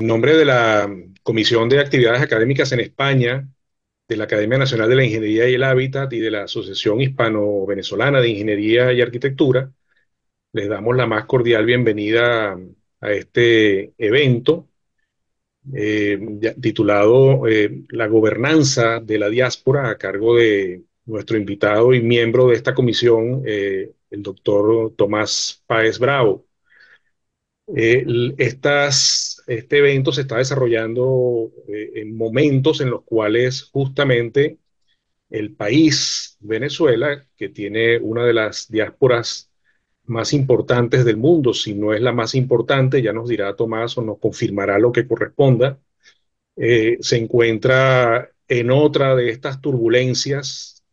nombre de la Comisión de Actividades Académicas en España, de la Academia Nacional de la Ingeniería y el Hábitat y de la Asociación Hispano-Venezolana de Ingeniería y Arquitectura, les damos la más cordial bienvenida a este evento titulado La gobernanza de la diáspora, a cargo de nuestro invitado y miembro de esta comisión, el doctor Tomás Páez Bravo. Este evento se está desarrollando en momentos en los cuales justamente el país, Venezuela, que tiene una de las diásporas más importantes del mundo, si no es la más importante, ya nos dirá Tomás o nos confirmará lo que corresponda, se encuentra en otra de estas turbulencias,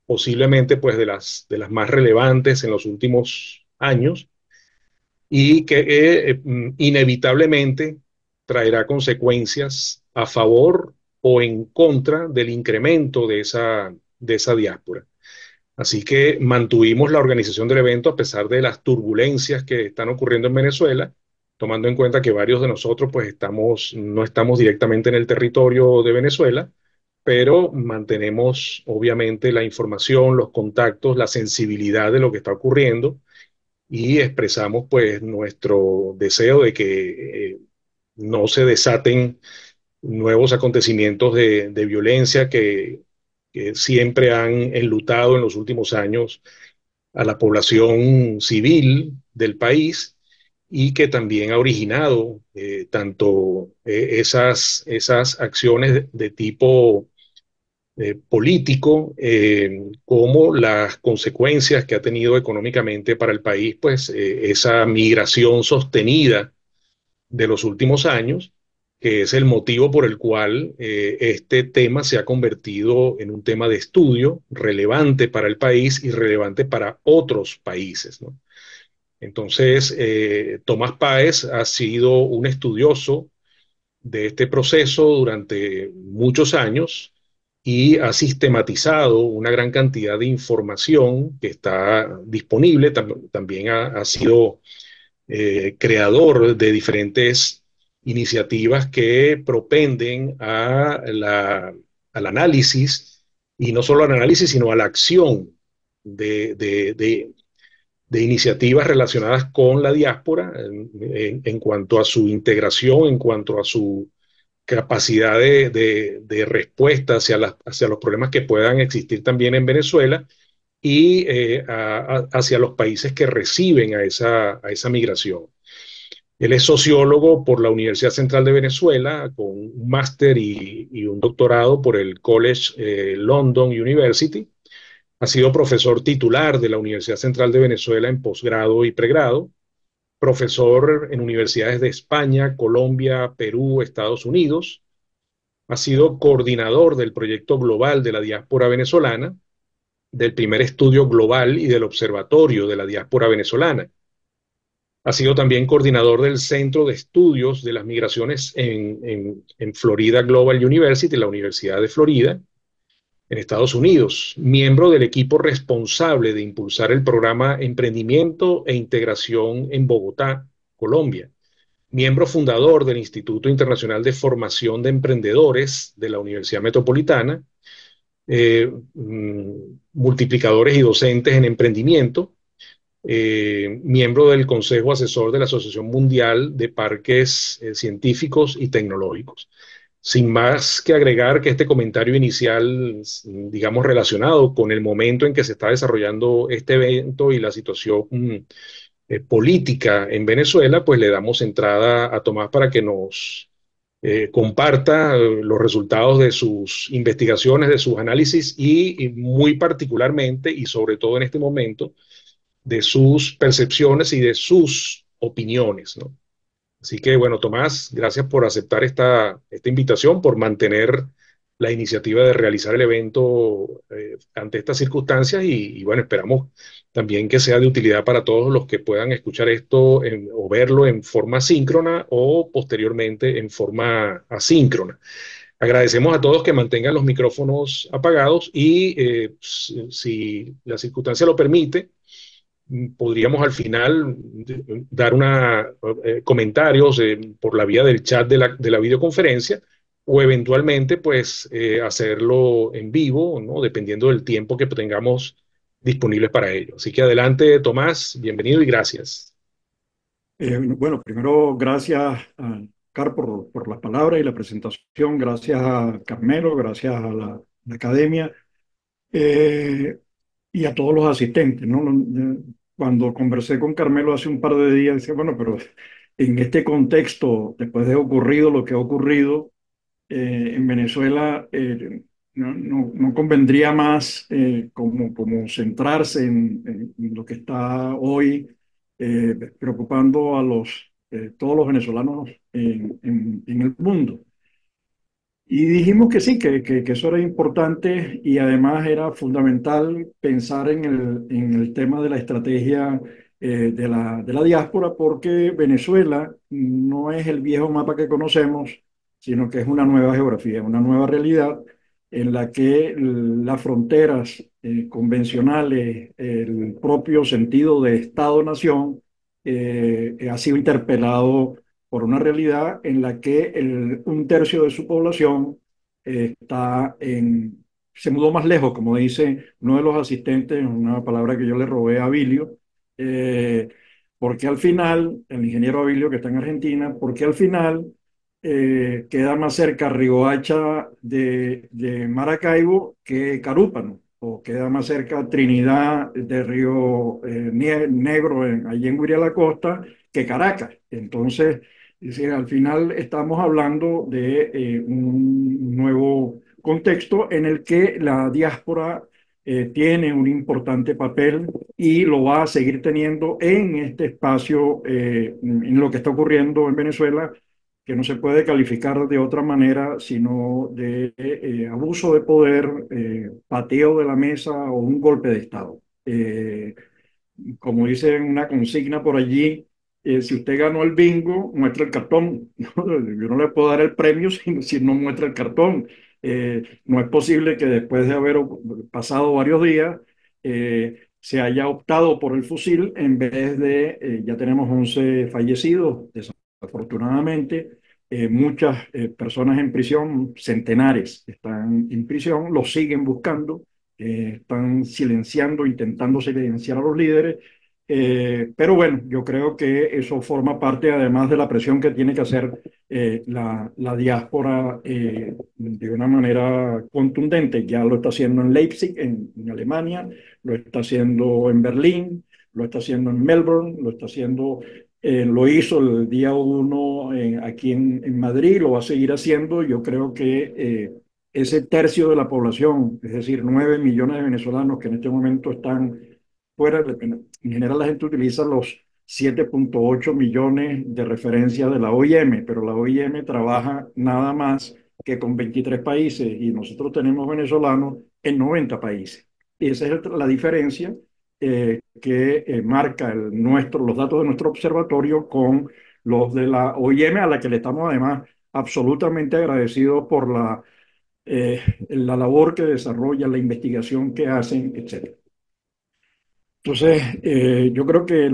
posiblemente pues de las más relevantes en los últimos años y que inevitablemente traerá consecuencias a favor o en contra del incremento de esa diáspora. Así que mantuvimos la organización del evento a pesar de las turbulencias que están ocurriendo en Venezuela, tomando en cuenta que varios de nosotros pues no estamos directamente en el territorio de Venezuela, pero mantenemos obviamente la información, los contactos, la sensibilidad de lo que está ocurriendo y expresamos pues nuestro deseo de que no se desaten nuevos acontecimientos de violencia que siempre han enlutado en los últimos años a la población civil del país y que también ha originado tanto esas acciones de tipo político, como las consecuencias que ha tenido económicamente para el país, pues esa migración sostenida de los últimos años, que es el motivo por el cual este tema se ha convertido en un tema de estudio relevante para el país y relevante para otros países, ¿no? Entonces, Tomás Páez ha sido un estudioso de este proceso durante muchos años y ha sistematizado una gran cantidad de información que está disponible. También ha sido creador de diferentes iniciativas que propenden al análisis, y no solo al análisis, sino a la acción de, de, de, de iniciativas relacionadas con la diáspora en cuanto a su integración, en cuanto a su capacidad de respuesta hacia los problemas que puedan existir también en Venezuela y hacia los países que reciben a esa migración. Él es sociólogo por la Universidad Central de Venezuela, con un máster y un doctorado por el College London University. Ha sido profesor titular de la Universidad Central de Venezuela en posgrado y pregrado, profesor en universidades de España, Colombia, Perú, Estados Unidos. Ha sido coordinador del proyecto global de la diáspora venezolana, del primer estudio global y del observatorio de la diáspora venezolana. Ha sido también coordinador del Centro de Estudios de las Migraciones en Florida Global University, la Universidad de Florida, en Estados Unidos, miembro del equipo responsable de impulsar el programa Emprendimiento e Integración en Bogotá, Colombia, miembro fundador del Instituto Internacional de Formación de Emprendedores de la Universidad Metropolitana, multiplicadores y docentes en emprendimiento, miembro del Consejo Asesor de la Asociación Mundial de Parques Científicos y Tecnológicos. Sin más que agregar que este comentario inicial, digamos, relacionado con el momento en que se está desarrollando este evento y la situación política en Venezuela, pues le damos entrada a Tomás para que nos comparta los resultados de sus investigaciones, de sus análisis y muy particularmente y sobre todo en este momento de sus percepciones y de sus opiniones, ¿no? Así que bueno, Tomás, gracias por aceptar esta invitación, por mantener la iniciativa de realizar el evento ante estas circunstancias y bueno, esperamos también que sea de utilidad para todos los que puedan escuchar esto o verlo en forma síncrona o posteriormente en forma asíncrona. Agradecemos a todos que mantengan los micrófonos apagados y si la circunstancia lo permite, podríamos al final dar comentarios por la vía del chat de la videoconferencia o eventualmente pues hacerlo en vivo, ¿no? Dependiendo del tiempo que tengamos disponibles para ello. Así que adelante, Tomás, bienvenido y gracias. Bueno, primero, gracias a Car por las palabras y la presentación. Gracias a Carmelo, gracias a la academia eh, y a todos los asistentes, ¿no? Cuando conversé con Carmelo hace un par de días, decía, bueno, pero en este contexto, después de ocurrido lo que ha ocurrido, en Venezuela no convendría más como centrarse en lo que está hoy preocupando a todos los venezolanos en el mundo. Y dijimos que sí, que eso era importante y además era fundamental pensar en el tema de la estrategia de la diáspora, porque Venezuela no es el viejo mapa que conocemos, sino que es una nueva geografía, una nueva realidad en la que las fronteras convencionales, el propio sentido de Estado-nación, ha sido interpelado por una realidad en la que un tercio de su población se mudó más lejos, como dice uno de los asistentes, una palabra que yo le robé a Abilio, eh, porque al final, el ingeniero Abilio que está en Argentina, porque al final queda más cerca Riohacha de Maracaibo que Carúpano, o queda más cerca Trinidad de Río Negro, allí en Guirialacosta, que Caracas. Entonces, es decir, al final estamos hablando de un nuevo contexto en el que la diáspora tiene un importante papel y lo va a seguir teniendo en este espacio, en lo que está ocurriendo en Venezuela, que no se puede calificar de otra manera sino de abuso de poder, pateo de la mesa o un golpe de Estado. Como dice una consigna por allí, si usted ganó el bingo, muestra el cartón. Yo no le puedo dar el premio si no muestra el cartón. No es posible que después de haber pasado varios días se haya optado por el fusil en vez de, ya tenemos 11 fallecidos, desafortunadamente, muchas personas en prisión, centenares están en prisión, los siguen buscando, están silenciando, intentando silenciar a los líderes. Pero bueno, yo creo que eso forma parte, además de la presión que tiene que hacer la diáspora de una manera contundente. Ya lo está haciendo en Leipzig, en Alemania, lo está haciendo en Berlín, lo está haciendo en Melbourne, lo hizo el día uno aquí en Madrid, lo va a seguir haciendo. Yo creo que ese tercio de la población, es decir, 9 millones de venezolanos que en este momento están fuera, en general la gente utiliza los 7,8 millones de referencias de la OIM, pero la OIM trabaja nada más que con 23 países y nosotros tenemos venezolanos en 90 países. Y esa es la diferencia que marca los datos de nuestro observatorio con los de la OIM, a la que le estamos además absolutamente agradecidos por eh, la labor que desarrollan, la investigación que hacen, etcétera. Entonces, yo creo que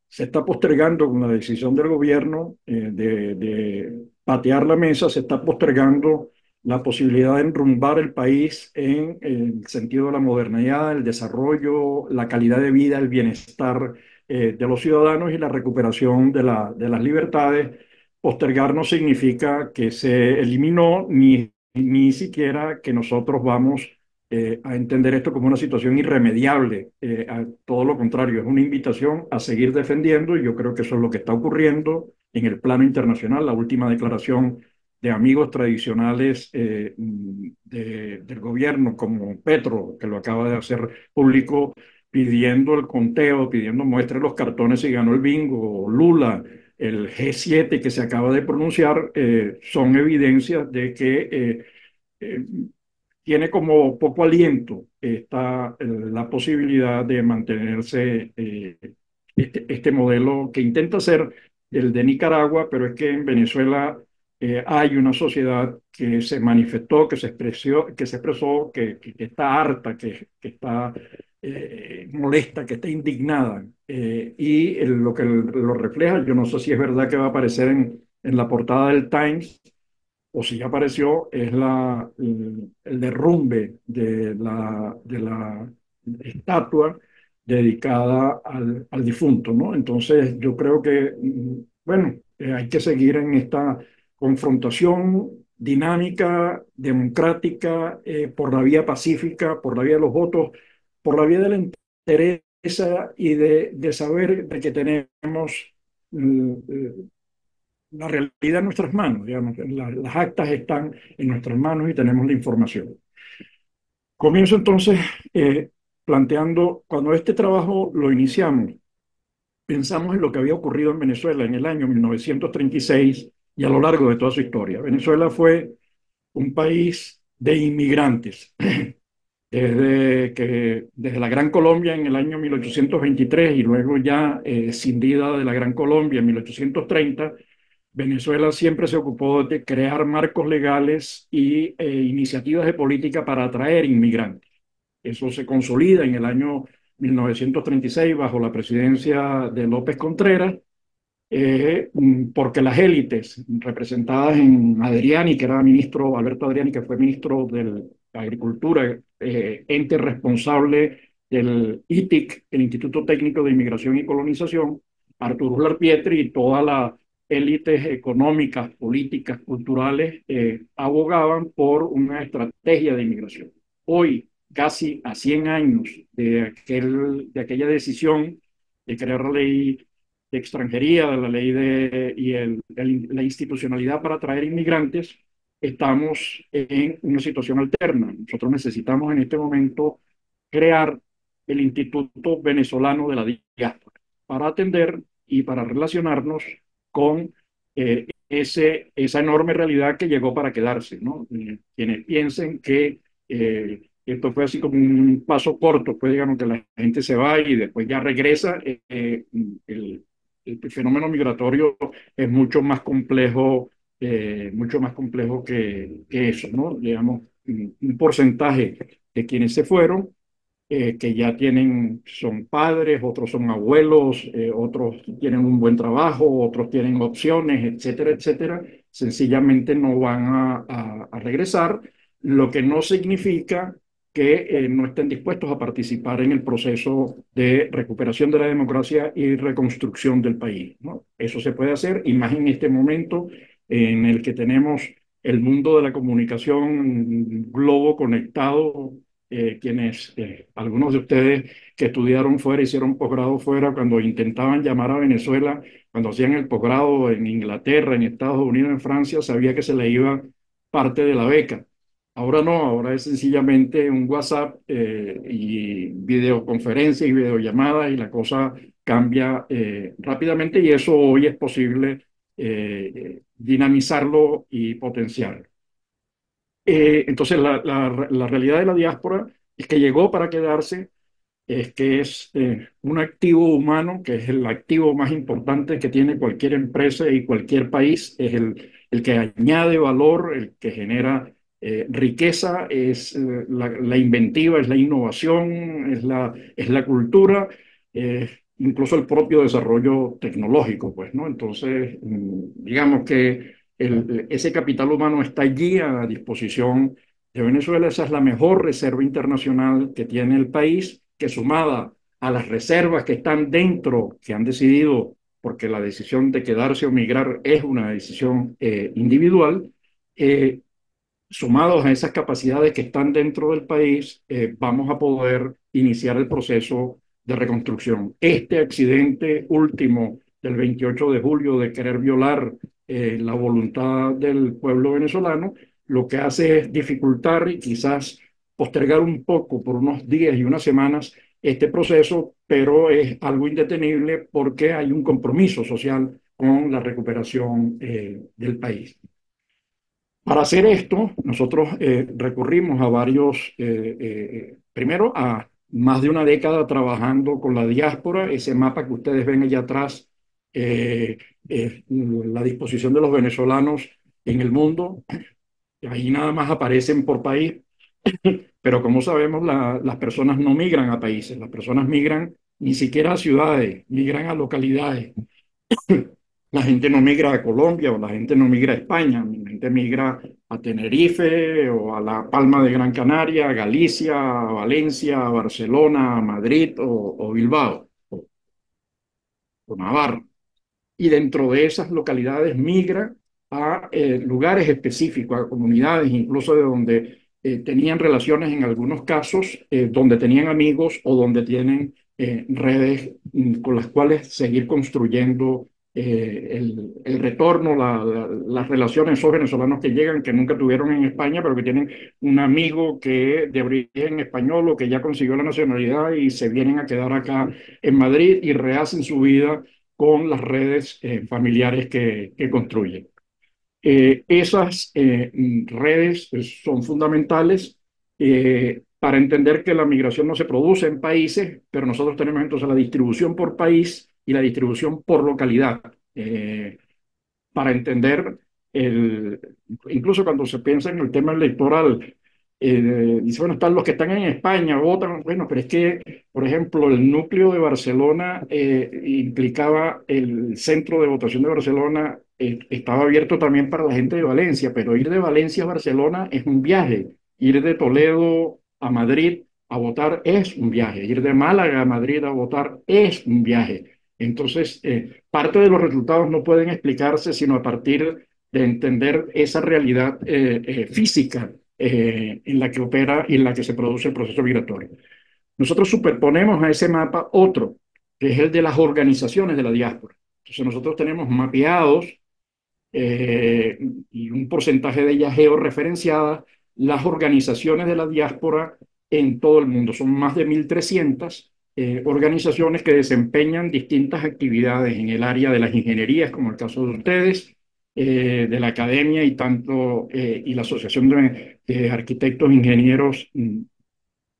se está postergando con la decisión del gobierno de patear la mesa, se está postergando la posibilidad de enrumbar el país en el sentido de la modernidad, el desarrollo, la calidad de vida, el bienestar de los ciudadanos y la recuperación de las libertades. Postergar no significa que se eliminó ni siquiera que nosotros vamos a entender esto como una situación irremediable. A todo lo contrario, es una invitación a seguir defendiendo y yo creo que eso es lo que está ocurriendo en el plano internacional. La última declaración de amigos tradicionales del gobierno, como Petro, que lo acaba de hacer público, pidiendo el conteo, pidiendo muestre los cartones si ganó el bingo, o Lula, el G7 que se acaba de pronunciar, son evidencias de que eh, tiene como poco aliento la posibilidad de mantenerse este modelo que intenta ser el de Nicaragua, pero es que en Venezuela hay una sociedad que se manifestó, que se expresó, que está harta, que está molesta, que está indignada. Lo que lo refleja, yo no sé si es verdad que va a aparecer en la portada del Times o si ya apareció, es el derrumbe de la estatua dedicada al difunto, ¿no? Entonces, yo creo que, bueno, hay que seguir en esta confrontación dinámica, democrática, por la vía pacífica, por la vía de los votos, por la vía del interés y de saber de que tenemos la realidad en nuestras manos, digamos. Las actas están en nuestras manos y tenemos la información. Comienzo entonces planteando, cuando este trabajo lo iniciamos, pensamos en lo que había ocurrido en Venezuela en el año 1936 y a lo largo de toda su historia. Venezuela fue un país de inmigrantes. Desde la Gran Colombia en el año 1823 y luego ya escindida de la Gran Colombia en 1830, Venezuela siempre se ocupó de crear marcos legales iniciativas de política para atraer inmigrantes. Eso se consolida en el año 1936 bajo la presidencia de López Contreras, porque las élites representadas en Adriani, que era ministro, Alberto Adriani, que fue ministro de Agricultura, ente responsable del ITIC, el Instituto Técnico de Inmigración y Colonización, Arturo Larpietri y todas las élites económicas, políticas, culturales, abogaban por una estrategia de inmigración. Hoy, casi a 100 años de aquella decisión de crear la ley de extranjería, de la ley la institucionalidad para atraer inmigrantes, estamos en una situación alterna. Nosotros necesitamos en este momento crear el Instituto Venezolano de la Diáspora para atender y para relacionarnos con esa enorme realidad que llegó para quedarse, ¿no? Quienes piensen que esto fue así como un paso corto, pues digamos que la gente se va y después ya regresa. El, el fenómeno migratorio es mucho más complejo que eso, ¿no? Digamos, un porcentaje de quienes se fueron, que ya son padres, otros son abuelos, otros tienen un buen trabajo, otros tienen opciones, etcétera, etcétera, sencillamente no van a regresar, lo que no significa que no estén dispuestos a participar en el proceso de recuperación de la democracia y reconstrucción del país, ¿no? Eso se puede hacer, y más en este momento en el que tenemos el mundo de la comunicación, un globo conectado. Algunos de ustedes que estudiaron fuera, hicieron posgrado fuera, cuando intentaban llamar a Venezuela, cuando hacían el posgrado en Inglaterra, en Estados Unidos, en Francia, sabía que se le iba parte de la beca. Ahora no, ahora es sencillamente un WhatsApp y videoconferencia y videollamada, y la cosa cambia rápidamente, y eso hoy es posible dinamizarlo y potenciarlo. Entonces, la realidad de la diáspora es que llegó para quedarse, es que es un activo humano, que es el activo más importante que tiene cualquier empresa y cualquier país, es el que añade valor, el que genera riqueza, es la inventiva, es la innovación, es la cultura, incluso el propio desarrollo tecnológico, pues, ¿no? Entonces, digamos que ese capital humano está allí a disposición de Venezuela. Esa es la mejor reserva internacional que tiene el país, que sumada a las reservas que están dentro, que han decidido, porque la decisión de quedarse o migrar es una decisión individual, eh, sumados a esas capacidades que están dentro del país, vamos a poder iniciar el proceso de reconstrucción. Este accidente último del 28 de julio de querer violar la voluntad del pueblo venezolano, lo que hace es dificultar y quizás postergar un poco por unos días y unas semanas este proceso, pero es algo indetenible porque hay un compromiso social con la recuperación del país. Para hacer esto, nosotros recurrimos a primero a más de una década trabajando con la diáspora. Ese mapa que ustedes ven allá atrás, es la disposición de los venezolanos en el mundo. Ahí nada más aparecen por país, Pero como sabemos, las personas no migran a países, las personas migran ni siquiera a ciudades, migran a localidades. La gente no migra a Colombia o la gente no migra a España, la gente migra a Tenerife o a La Palma de Gran Canaria, a Galicia, a Valencia, a Barcelona, a Madrid o Bilbao o Navarra. Y dentro de esas localidades migra a lugares específicos, a comunidades, incluso de donde tenían relaciones en algunos casos, donde tenían amigos o donde tienen redes con las cuales seguir construyendo el retorno, las relaciones, esos venezolanos que llegan, que nunca tuvieron en España, pero que tienen un amigo que de origen español o que ya consiguió la nacionalidad y se vienen a quedar acá en Madrid y rehacen su vida con las redes familiares que construyen. Esas redes son fundamentales para entender que la migración no se produce en países, pero nosotros tenemos entonces la distribución por país y la distribución por localidad. Para entender el, incluso cuando se piensa en el tema electoral, dice, bueno, están los que están en España, votan, bueno, pero es que, por ejemplo, el núcleo de Barcelona implicaba el centro de votación de Barcelona, estaba abierto también para la gente de Valencia, pero ir de Valencia a Barcelona es un viaje, ir de Toledo a Madrid a votar es un viaje, ir de Málaga a Madrid a votar es un viaje. Entonces, parte de los resultados no pueden explicarse sino a partir de entender esa realidad física en la que opera y en la que se produce el proceso migratorio. Nosotros superponemos a ese mapa otro, que es el de las organizaciones de la diáspora. Entonces, nosotros tenemos mapeados eh, y un porcentaje de ellas georreferenciadas, las organizaciones de la diáspora en todo el mundo. Son más de 1.300 organizaciones que desempeñan distintas actividades en el área de las ingenierías, como el caso de ustedes, de la academia y tanto y la Asociación de Arquitectos e Ingenieros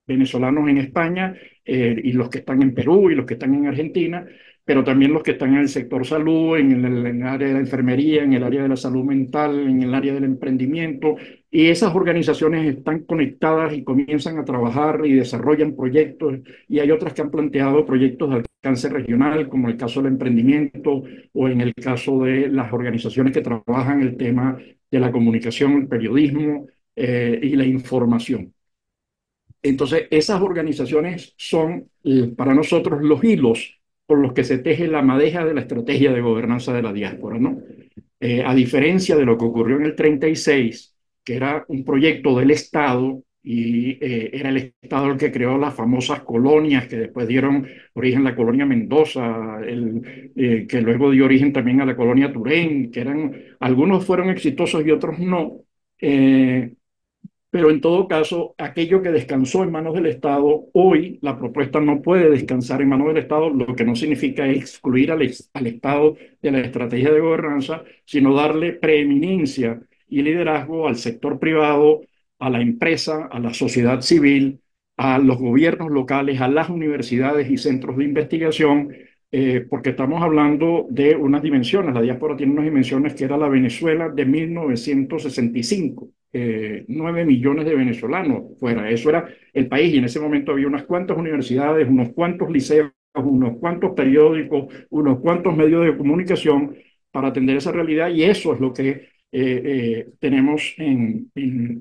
venezolanos en España y los que están en Perú y los que están en Argentina, pero también los que están en el sector salud, en el área de la enfermería, en el área de la salud mental, en el área del emprendimiento. Y esas organizaciones están conectadas y comienzan a trabajar y desarrollan proyectos. Y hay otras que han planteado proyectos de alcance regional, como el caso del emprendimiento o en el caso de las organizaciones que trabajan el tema de la comunicación, el periodismo y la información. Entonces, esas organizaciones son para nosotros los hilos por los que se teje la madeja de la estrategia de gobernanza de la diáspora, ¿no? A diferencia de lo que ocurrió en el 36, que era un proyecto del Estado y era el Estado el que creó las famosas colonias que después dieron origen a la colonia Mendoza, que luego dio origen también a la colonia Turén, que eran, algunos fueron exitosos y otros no. Pero en todo caso, aquello que descansó en manos del Estado, hoy la propuesta no puede descansar en manos del Estado, lo que no significa excluir al Estado de la estrategia de gobernanza, sino darle preeminencia y liderazgo al sector privado, a la empresa, a la sociedad civil, a los gobiernos locales, a las universidades y centros de investigación, porque estamos hablando de unas dimensiones. La diáspora tiene unas dimensiones que era la Venezuela de 1965. 9 millones de venezolanos fuera. Eso era el país y en ese momento había unas cuantas universidades, unos cuantos liceos, unos cuantos periódicos, unos cuantos medios de comunicación para atender esa realidad y eso es lo que tenemos en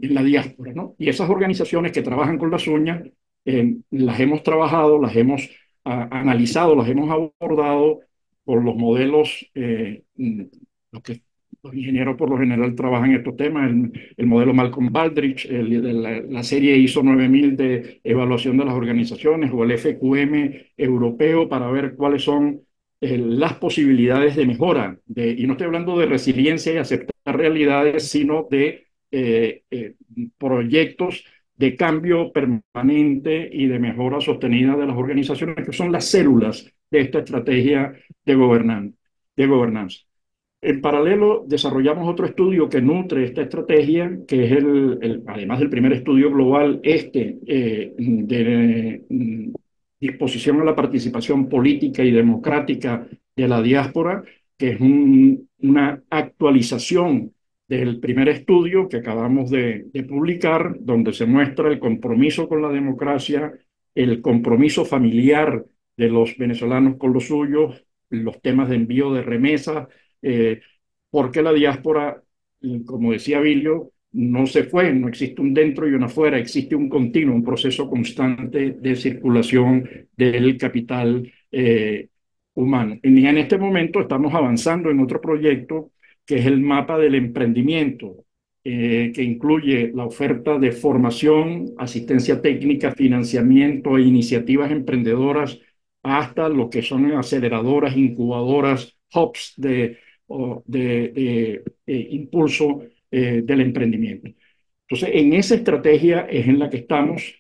la diáspora, ¿no? Y esas organizaciones que trabajan con las uñas, las hemos trabajado, las hemos analizado, las hemos abordado por los modelos, los que los ingenieros por lo general trabajan estos temas, el modelo Malcolm Baldrige, la serie ISO 9000 de evaluación de las organizaciones o el FQM europeo para ver cuáles son las posibilidades de mejora. Y no estoy hablando de resiliencia y aceptar realidades, sino de proyectos de cambio permanente y de mejora sostenida de las organizaciones, que son las células de esta estrategia de gobernanza. En paralelo, desarrollamos otro estudio que nutre esta estrategia, que es además del primer estudio global, de disposición a la participación política y democrática de la diáspora, que es una actualización del primer estudio que acabamos de publicar, donde se muestra el compromiso con la democracia, el compromiso familiar de los venezolanos con los suyos, los temas de envío de remesas, eh, porque la diáspora, como decía Vilio, no se fue, no existe un dentro y un afuera, existe un continuo, un proceso constante de circulación del capital humano. Y en este momento estamos avanzando en otro proyecto que es el mapa del emprendimiento, que incluye la oferta de formación, asistencia técnica, financiamiento e iniciativas emprendedoras, hasta lo que son aceleradoras, incubadoras, hubs de impulso del emprendimiento. Entonces, en esa estrategia es en la que estamos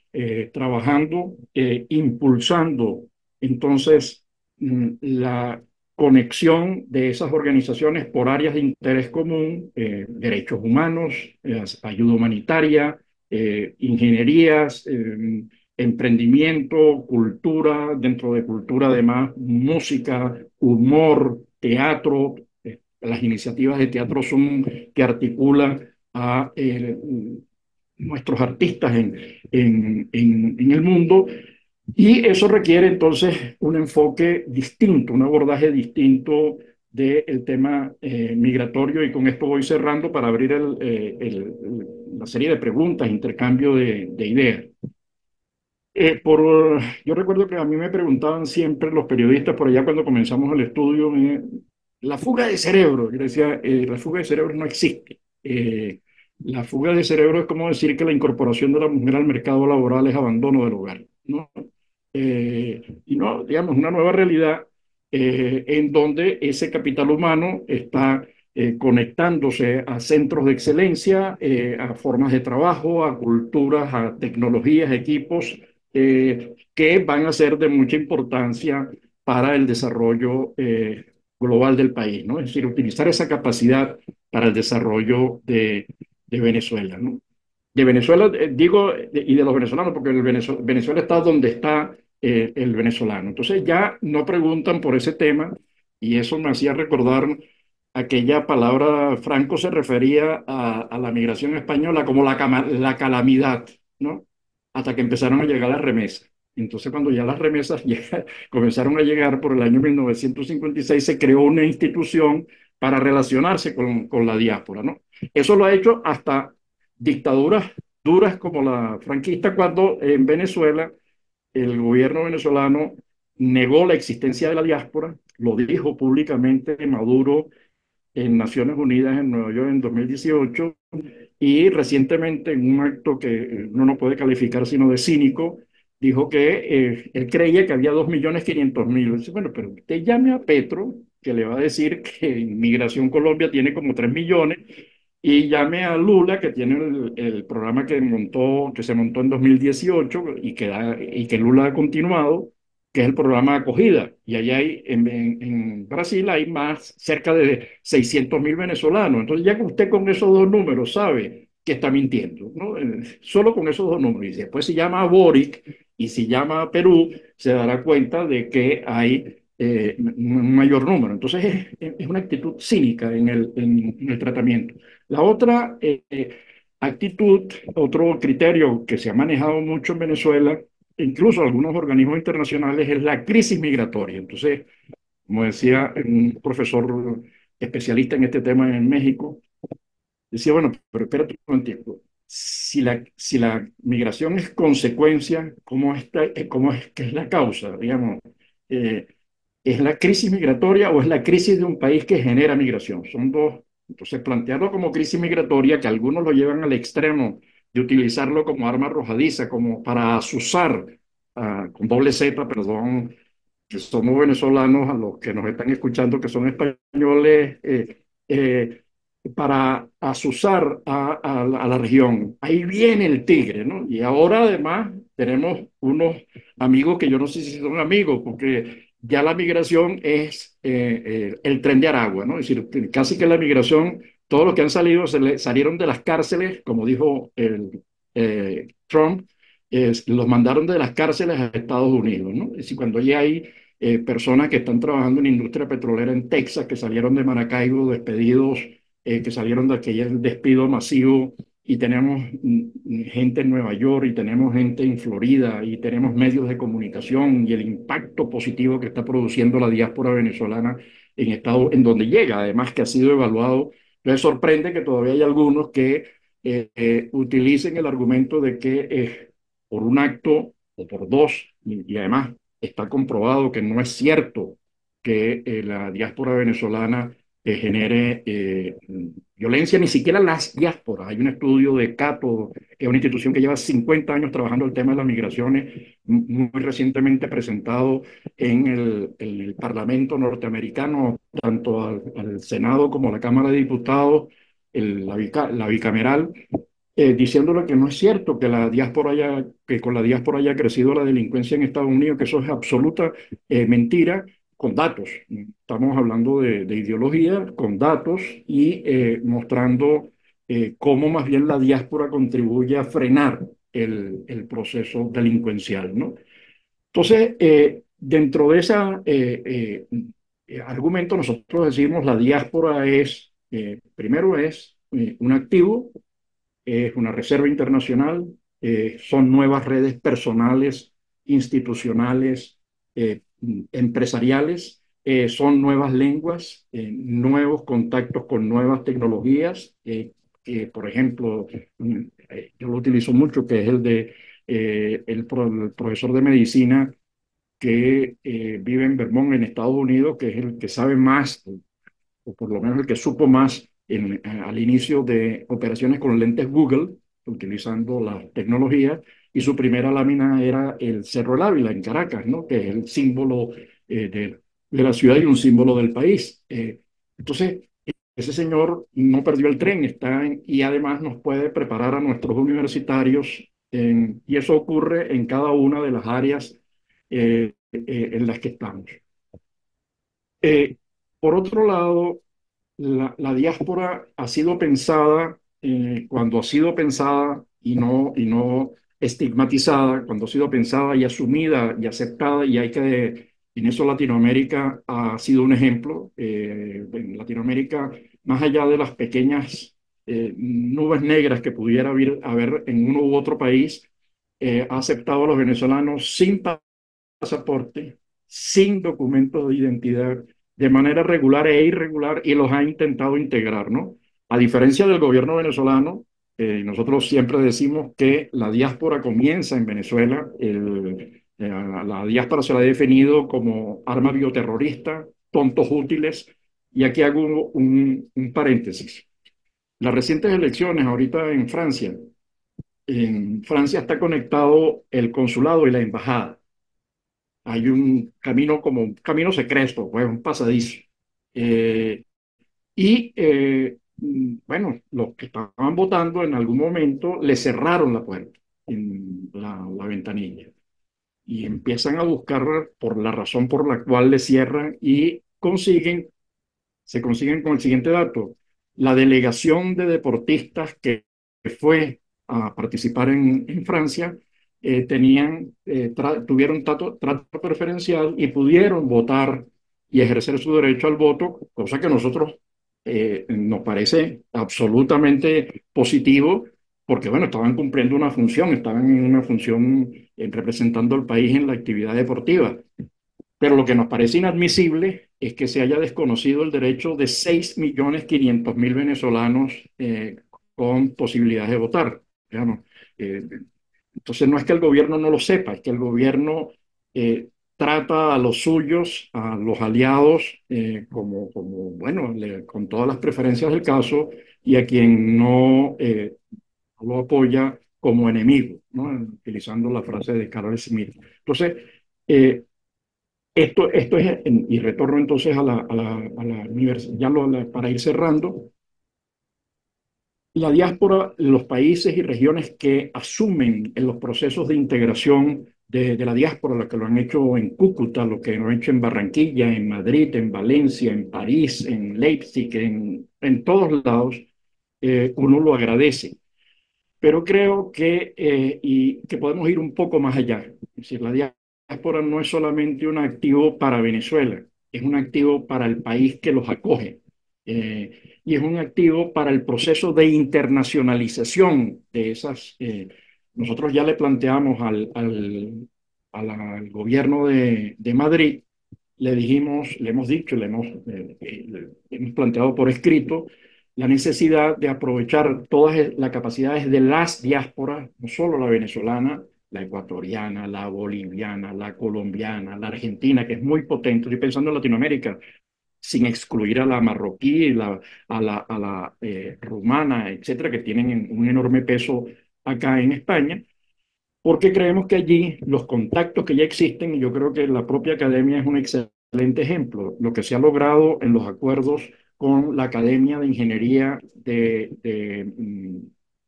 trabajando, impulsando entonces la conexión de esas organizaciones por áreas de interés común, derechos humanos, ayuda humanitaria, ingenierías, emprendimiento, cultura, dentro de cultura además, música, humor, teatro. Las iniciativas de teatro son que articulan a nuestros artistas en el mundo, y eso requiere entonces un enfoque distinto, un abordaje distinto del tema migratorio, y con esto voy cerrando para abrir la serie de preguntas, intercambio de ideas. Yo recuerdo que a mí me preguntaban siempre los periodistas por allá cuando comenzamos el estudio, la fuga de cerebro. Yo decía, la fuga de cerebro no existe. La fuga de cerebro es como decir que la incorporación de la mujer al mercado laboral es abandono del hogar, ¿no? Y no, digamos, una nueva realidad en donde ese capital humano está conectándose a centros de excelencia, a formas de trabajo, a culturas, a tecnologías, equipos que van a ser de mucha importancia para el desarrollo global del país, ¿no? Es decir, utilizar esa capacidad para el desarrollo de Venezuela, ¿no? De Venezuela, digo, y de los venezolanos, porque Venezuela está donde está el venezolano. Entonces ya no preguntan por ese tema, y eso me hacía recordar aquella palabra. Franco se refería a la migración española como la calamidad, ¿no? Hasta que empezaron a llegar las remesas. Entonces, cuando ya las remesas comenzaron a llegar por el año 1956, se creó una institución para relacionarse con la diáspora, ¿no? Eso lo ha hecho hasta dictaduras duras como la franquista, cuando en Venezuela el gobierno venezolano negó la existencia de la diáspora, lo dijo públicamente Maduro en Naciones Unidas en Nueva York en 2018, y recientemente en un acto que uno no puede calificar sino de cínico, dijo que él creía que había 2.500.000. Dice, bueno, pero usted llame a Petro, que le va a decir que Inmigración Colombia tiene como 3 millones, y llame a Lula, que tiene el programa que se montó en 2018 y que Lula ha continuado, que es el programa de acogida. Y allá hay, en Brasil hay más, cerca de 600.000 venezolanos. Entonces, ya que usted con esos dos números sabe que está mintiendo, ¿no? Solo con esos dos números. Y después, si llama a Boric y si llama a Perú, se dará cuenta de que hay un mayor número. Entonces, es una actitud cínica en el tratamiento. La otra actitud, otro criterio que se ha manejado mucho en Venezuela, incluso algunos organismos internacionales, es la crisis migratoria. Entonces, como decía un profesor especialista en este tema en México, decía, bueno, pero espérate un tiempo. Si la migración es consecuencia, ¿cómo es que es la causa? Digamos, eh, ¿es la crisis migratoria o es la crisis de un país que genera migración? Son dos. Entonces, plantearlo como crisis migratoria, que algunos lo llevan al extremo de utilizarlo como arma arrojadiza, como para azuzar, con doble Z, perdón, que somos venezolanos, a los que nos están escuchando que son españoles, eh, para azuzar a la región. Ahí viene el tigre, ¿no? Y ahora además tenemos unos amigos que yo no sé si son amigos, porque ya la migración es el tren de Aragua, ¿no? Es decir, casi que la migración, todos los que han salido salieron de las cárceles, como dijo Trump, los mandaron de las cárceles a Estados Unidos, ¿no? Es decir, cuando ya hay personas que están trabajando en industria petrolera en Texas, que salieron de Maracaibo despedidos que salieron de aquel despido masivo y tenemos gente en Nueva York y tenemos gente en Florida y tenemos medios de comunicación y el impacto positivo que está produciendo la diáspora venezolana en estado, en donde llega, además que ha sido evaluado. Entonces sorprende que todavía hay algunos que utilicen el argumento de que por un acto o por dos, y además está comprobado que no es cierto que la diáspora venezolana genere violencia, ni siquiera las diásporas. Hay un estudio de Cato, que es una institución que lleva 50 años trabajando el tema de las migraciones, muy recientemente presentado en el Parlamento norteamericano, tanto al Senado como a la Cámara de Diputados, la bicameral, diciéndole que no es cierto que la diáspora que con la diáspora haya crecido la delincuencia en Estados Unidos, que eso es absoluta mentira, con datos. Estamos hablando de ideología, con datos y mostrando cómo más bien la diáspora contribuye a frenar el proceso delincuencial, ¿no? Entonces, dentro de ese argumento, nosotros decimos la diáspora es, primero es un activo, es una reserva internacional, son nuevas redes personales, institucionales, empresariales, son nuevas lenguas, nuevos contactos con nuevas tecnologías, que por ejemplo, yo lo utilizo mucho, que es el de el profesor de medicina que vive en Vermont, en Estados Unidos, que es el que sabe más, o por lo menos el que supo más al inicio de operaciones con lentes Google, utilizando la tecnología, y su primera lámina era el Cerro El Ávila en Caracas, ¿no? Que es el símbolo de la ciudad y un símbolo del país. Entonces, ese señor no perdió el tren, y además nos puede preparar a nuestros universitarios, y eso ocurre en cada una de las áreas en las que estamos. Eh, por otro lado, la diáspora ha sido pensada, cuando ha sido pensada y no estigmatizada, cuando ha sido pensada y asumida y aceptada, y hay que, en eso Latinoamérica ha sido un ejemplo. En Latinoamérica, más allá de las pequeñas nubes negras que pudiera haber en uno u otro país, ha aceptado a los venezolanos sin pasaporte, sin documentos de identidad, de manera regular e irregular, y los ha intentado integrar, ¿no? A diferencia del gobierno venezolano, nosotros siempre decimos que la diáspora comienza en Venezuela. La diáspora se la ha definido como arma bioterrorista, tontos útiles, y aquí hago un paréntesis. Las recientes elecciones ahorita en Francia está conectado el consulado y la embajada. Hay un camino como un camino secreto, pues un pasadizo. Eh, bueno, los que estaban votando en algún momento le cerraron la puerta, en la ventanilla, y empiezan a buscar por la razón por la cual le cierran y se consiguen con el siguiente dato. La delegación de deportistas que fue a participar en Francia tuvieron trato preferencial y pudieron votar y ejercer su derecho al voto, cosa que a nosotros nos parece absolutamente positivo, porque bueno, estaban cumpliendo una función, estaban en una función representando al país en la actividad deportiva. Pero lo que nos parece inadmisible es que se haya desconocido el derecho de 6.500.000 venezolanos con posibilidades de votar. Digamos. Eh, entonces no es que el gobierno no lo sepa, es que el gobierno eh, trata a los suyos, a los aliados, bueno, con todas las preferencias del caso, y a quien no lo apoya como enemigo, ¿no? Utilizando la frase de Carol Smith. Entonces, eh, esto es, y retorno entonces a la universidad, para ir cerrando, la diáspora, los países y regiones que asumen en los procesos de integración de la diáspora, lo que lo han hecho en Cúcuta, lo que lo han hecho en Barranquilla, en Madrid, en Valencia, en París, en Leipzig, en todos lados, uno lo agradece. Pero creo que podemos ir un poco más allá. Es decir, la diáspora no es solamente un activo para Venezuela, es un activo para el país que los acoge. y es un activo para el proceso de internacionalización de esas. Nosotros ya le planteamos al gobierno de Madrid, le dijimos, le hemos dicho, le hemos planteado por escrito la necesidad de aprovechar todas las capacidades de las diásporas, no solo la venezolana, la ecuatoriana, la boliviana, la colombiana, la argentina, que es muy potente. Estoy pensando en Latinoamérica, sin excluir a la marroquí, a la rumana, etcétera, que tienen un enorme peso acá en España, porque creemos que allí los contactos que ya existen, y yo creo que la propia academia es un excelente ejemplo, lo que se ha logrado en los acuerdos con la Academia de Ingeniería de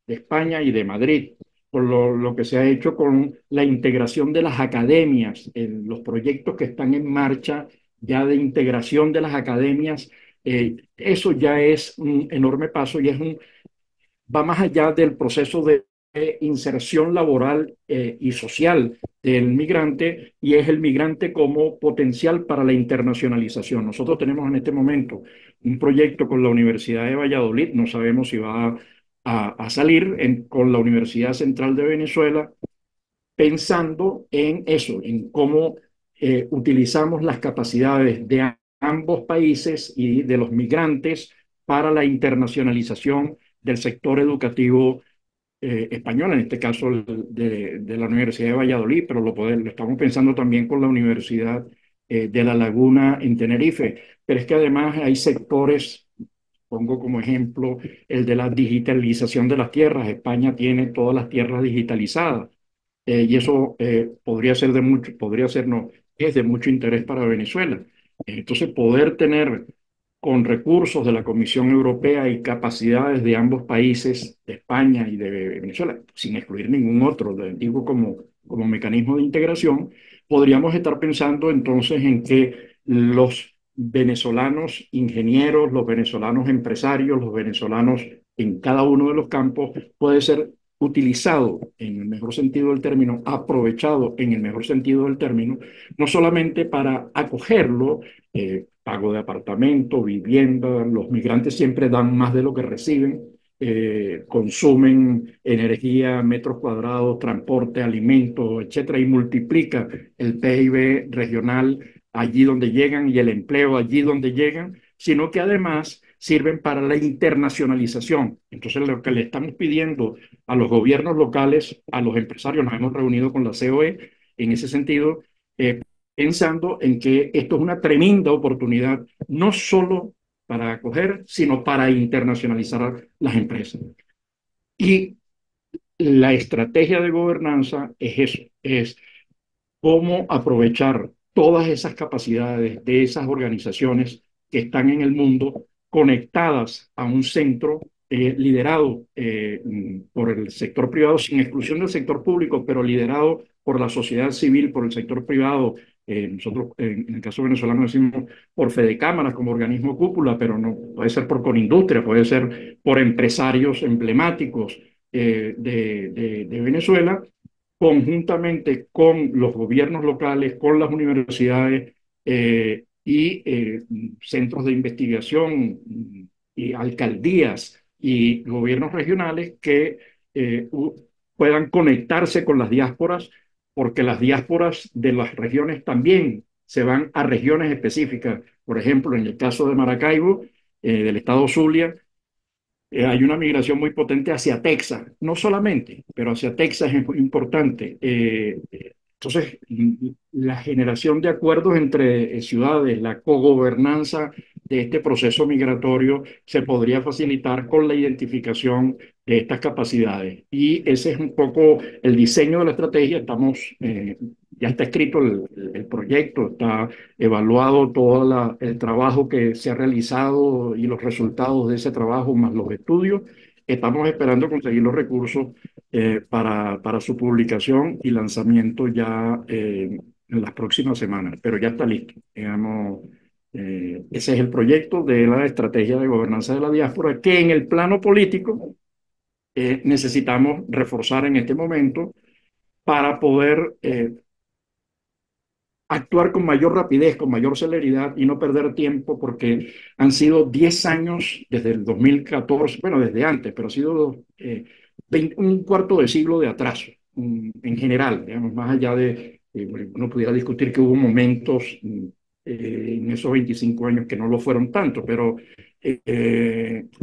España y de Madrid, por lo que se ha hecho con la integración de las academias, en los proyectos que están en marcha ya de integración de las academias. Eso ya es un enorme paso y va más allá del proceso de inserción laboral y social del migrante, y es el migrante como potencial para la internacionalización. Nosotros tenemos en este momento un proyecto con la Universidad de Valladolid, no sabemos si va a salir, con la Universidad Central de Venezuela, pensando en eso, en cómo utilizamos las capacidades de ambos países y de los migrantes para la internacionalización del sector educativo español, en este caso de la Universidad de Valladolid, pero lo estamos pensando también con la Universidad de La Laguna en Tenerife. Pero es que además hay sectores, pongo como ejemplo el de la digitalización de las tierras. España tiene todas las tierras digitalizadas, y eso podría ser, no, es de mucho interés para Venezuela. Entonces, poder tener con recursos de la Comisión Europea y capacidades de ambos países, de España y de Venezuela, sin excluir ningún otro, digo como mecanismo de integración, podríamos estar pensando entonces en que los venezolanos ingenieros, los venezolanos empresarios, los venezolanos en cada uno de los campos puede ser utilizado en el mejor sentido del término, aprovechado en el mejor sentido del término, no solamente para acogerlo, pago de apartamento, vivienda, los migrantes siempre dan más de lo que reciben, consumen energía, metros cuadrados, transporte, alimentos, etcétera, y multiplica el PIB regional allí donde llegan y el empleo allí donde llegan, sino que además sirven para la internacionalización. Entonces, lo que le estamos pidiendo a los gobiernos locales, a los empresarios, nos hemos reunido con la COE en ese sentido, eh, pensando en que esto es una tremenda oportunidad, no solo para acoger, sino para internacionalizar las empresas. Y la estrategia de gobernanza es eso, es cómo aprovechar todas esas capacidades de esas organizaciones que están en el mundo conectadas a un centro liderado por el sector privado, sin exclusión del sector público, pero liderado por la sociedad civil, por el sector privado. Nosotros, en el caso venezolano, decimos por Fedecámaras como organismo cúpula, pero no puede ser por Conindustria, puede ser por empresarios emblemáticos de Venezuela, conjuntamente con los gobiernos locales, con las universidades y centros de investigación y alcaldías y gobiernos regionales que puedan conectarse con las diásporas, porque las diásporas de las regiones también se van a regiones específicas. Por ejemplo, en el caso de Maracaibo, del estado Zulia, hay una migración muy potente hacia Texas, no solamente, pero hacia Texas es muy importante. Entonces, la generación de acuerdos entre ciudades, la cogobernanza de este proceso migratorio se podría facilitar con la identificación de estas capacidades. Y ese es un poco el diseño de la estrategia. Ya está escrito el proyecto, está evaluado todo el trabajo que se ha realizado y los resultados de ese trabajo, más los estudios. Estamos esperando conseguir los recursos para su publicación y lanzamiento ya en las próximas semanas, pero ya está listo. Digamos, ese es el proyecto de la estrategia de gobernanza de la diáspora, que en el plano político necesitamos reforzar en este momento para poder actuar con mayor rapidez, con mayor celeridad y no perder tiempo porque han sido 10 años desde el 2014, bueno, desde antes, pero ha sido un cuarto de siglo de atraso en general, digamos, más allá de, bueno, uno pudiera discutir que hubo momentos en esos 25 años que no lo fueron tanto, pero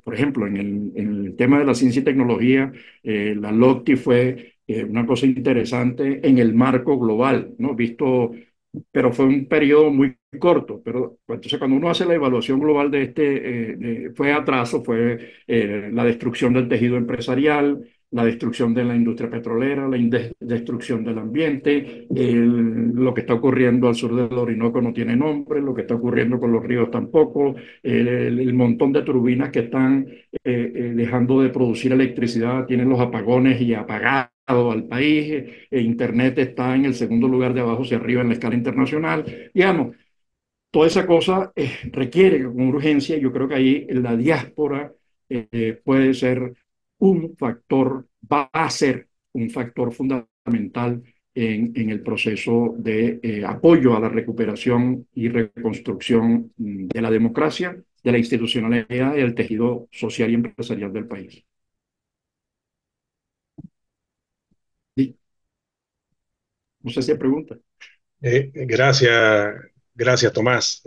por ejemplo, en el tema de la ciencia y tecnología, la LOCTI fue una cosa interesante en el marco global, ¿no? Visto, pero fue un periodo muy corto. Pero entonces, cuando uno hace la evaluación global de fue atraso, fue la destrucción del tejido empresarial, la destrucción de la industria petrolera, la destrucción del ambiente, lo que está ocurriendo al sur del Orinoco no tiene nombre, lo que está ocurriendo con los ríos tampoco, el montón de turbinas que están dejando de producir electricidad, tienen los apagones y apagado al país, Internet está en el segundo lugar de abajo hacia arriba en la escala internacional, digamos, toda esa cosa requiere con urgencia, yo creo que ahí la diáspora puede ser un factor, va a ser un factor fundamental en el proceso de apoyo a la recuperación y reconstrucción de la democracia, de la institucionalidad y del tejido social y empresarial del país. Sí, no sé si hay pregunta. Gracias, gracias, Tomás.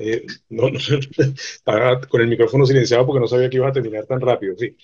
No, estaba con el micrófono silenciado porque no sabía que ibas a terminar tan rápido. Sí.